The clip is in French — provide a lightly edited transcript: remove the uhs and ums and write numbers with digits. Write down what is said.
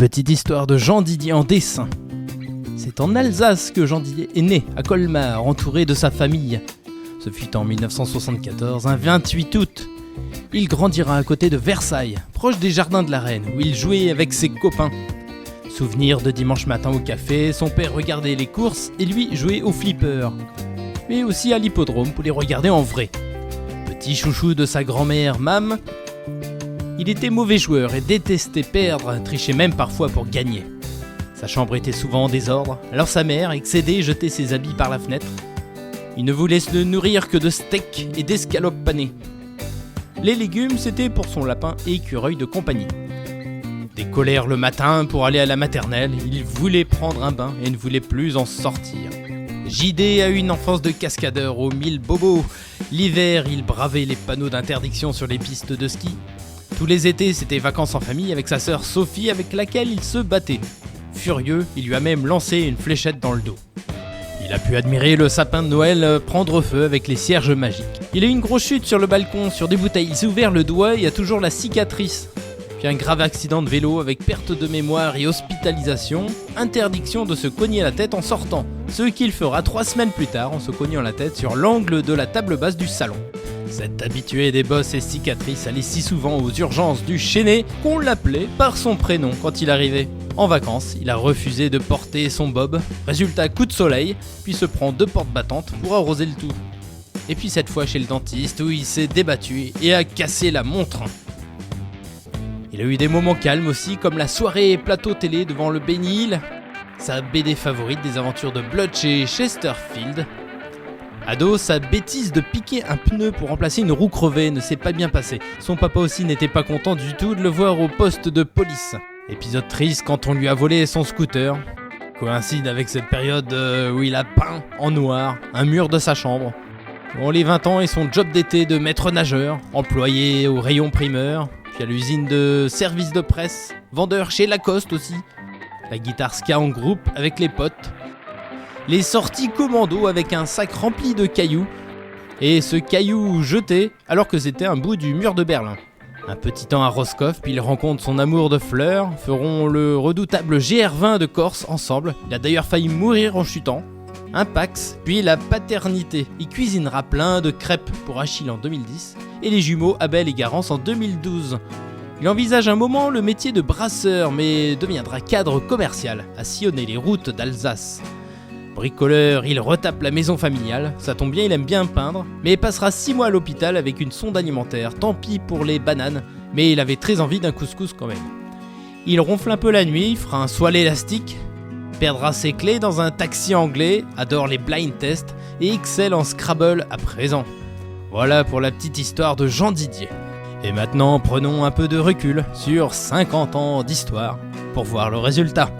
Petite histoire de Jean Didier en dessin. C'est en Alsace que Jean Didier est né, à Colmar, entouré de sa famille. Ce fut en 1974, un 28 août. Il grandira à côté de Versailles, proche des jardins de la Reine, où il jouait avec ses copains. Souvenir de dimanche matin au café, son père regardait les courses et lui jouait au flipper. Mais aussi à l'hippodrome pour les regarder en vrai. Petit chouchou de sa grand-mère, Mam, il était mauvais joueur et détestait perdre, trichait même parfois pour gagner. Sa chambre était souvent en désordre, alors sa mère, excédée, jetait ses habits par la fenêtre. Il ne voulait se nourrir que de steaks et d'escalopes panées. Les légumes, c'était pour son lapin et écureuil de compagnie. Des colères le matin pour aller à la maternelle, il voulait prendre un bain et ne voulait plus en sortir. JD a eu une enfance de cascadeur aux 1000 bobos. L'hiver, il bravait les panneaux d'interdiction sur les pistes de ski. Tous les étés, c'était vacances en famille avec sa sœur Sophie avec laquelle il se battait. Furieux, il lui a même lancé une fléchette dans le dos. Il a pu admirer le sapin de Noël prendre feu avec les cierges magiques. Il a eu une grosse chute sur le balcon, sur des bouteilles. Il s'est ouvert le doigt et a toujours la cicatrice. Puis un grave accident de vélo avec perte de mémoire et hospitalisation. Interdiction de se cogner la tête en sortant. Ce qu'il fera 3 semaines plus tard en se cognant la tête sur l'angle de la table basse du salon. Cet habitué des bosses et cicatrices allait si souvent aux urgences du Chénet qu'on l'appelait par son prénom quand il arrivait. En vacances, il a refusé de porter son bob. Résultat, coup de soleil, puis se prend 2 portes battantes pour arroser le tout. Et puis cette fois chez le dentiste où il s'est débattu et a cassé la montre. Il a eu des moments calmes aussi, comme la soirée plateau télé devant le Benny Hill, sa BD favorite des aventures de Blood chez Chesterfield. Ado, sa bêtise de piquer un pneu pour remplacer une roue crevée ne s'est pas bien passée. Son papa aussi n'était pas content du tout de le voir au poste de police. Épisode triste quand on lui a volé son scooter. Coïncide avec cette période où il a peint en noir un mur de sa chambre. Bon, les 20 ans et son job d'été de maître nageur, employé au rayon primeur, puis à l'usine de service de presse, vendeur chez Lacoste aussi. La guitare ska en groupe avec les potes. Les sorties commando avec un sac rempli de cailloux. Et ce caillou jeté alors que c'était un bout du mur de Berlin. Un petit temps à Roscoff, puis il rencontre son amour de fleurs, feront le redoutable GR20 de Corse ensemble. Il a d'ailleurs failli mourir en chutant. Un Pax, puis la paternité. Il cuisinera plein de crêpes pour Achille en 2010 et les jumeaux Abel et Garance en 2012. Il envisage un moment le métier de brasseur, mais deviendra cadre commercial à sillonner les routes d'Alsace. Bricoleur, il retape la maison familiale, ça tombe bien, il aime bien peindre, mais passera 6 mois à l'hôpital avec une sonde alimentaire, tant pis pour les bananes, mais il avait très envie d'un couscous quand même. Il ronfle un peu la nuit, fera un soie élastique, perdra ses clés dans un taxi anglais, adore les blind tests et excelle en Scrabble à présent. Voilà pour la petite histoire de Jean Didier. Et maintenant, prenons un peu de recul sur 50 ans d'histoire pour voir le résultat.